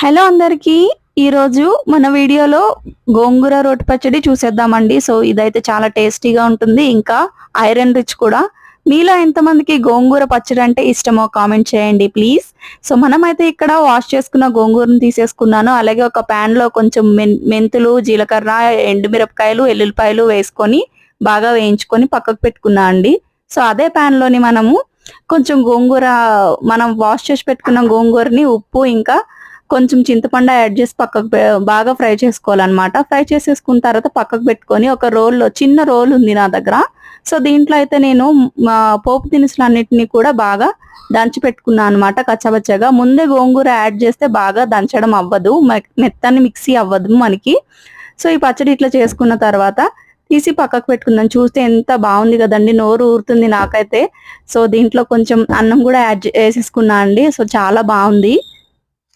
Hello అందరికీ. ఈరోజు మన వీడియోలో గోంగూర రోటి పచ్చడి చూసేద్దామండి. సో ఇదైతే చాలా టేస్టీగా ఉంటుంది, ఇంకా ఐరన్ రిచ్ కూడా. మీలో ఎంతమందికి గోంగూర పచ్చడి అంటే ఇష్టమో కామెంట్ చేయండి ప్లీజ్. సో మనమైతే ఇక్కడ వాష్ చేసుకున్న గోంగూరను తీసేసుకున్నాను. అలాగే ఒక పాన్ లో కొంచెం మెంతులు, జీలకర్ర, ఎండుమిరపకాయలు, ఎల్లుల్లిపాయలు వేసుకొని బాగా వేయించుకొని పక్కకు పెట్టుకున్నా అండి. సో అదే పాన్ లోని మనము కొంచెం గోంగూర, మనం వాష్ చేసి పెట్టుకున్న గోంగూరని ఉప్పు ఇంకా కొంచెం చింతపండు యాడ్ చేసి పక్కకు బాగా ఫ్రై చేసుకోవాలన్నమాట. ఫ్రై చేసేసుకున్న తర్వాత పక్కకు పెట్టుకొని ఒక రోల్లో, చిన్న రోల్ ఉంది నా దగ్గర. సో దీంట్లో అయితే నేను పోపు దినుసులు అన్నిటిని కూడా బాగా దంచి పెట్టుకున్నాను అనమాట కచ్చబచ్చగా. ముందే గోంగూర యాడ్ చేస్తే బాగా దంచడం అవ్వదు, మెత్తని మిక్సీ అవ్వదు మనకి. సో ఈ పచ్చడి ఇట్లా చేసుకున్న తర్వాత తీసి పక్కకు పెట్టుకుందాం. చూస్తే ఎంత బాగుంది కదండి, నోరు ఊరుతుంది నాకైతే. సో దీంట్లో కొంచెం అన్నం కూడా యాడ్ చేసేసుకున్నా అండి. సో చాలా బాగుంది.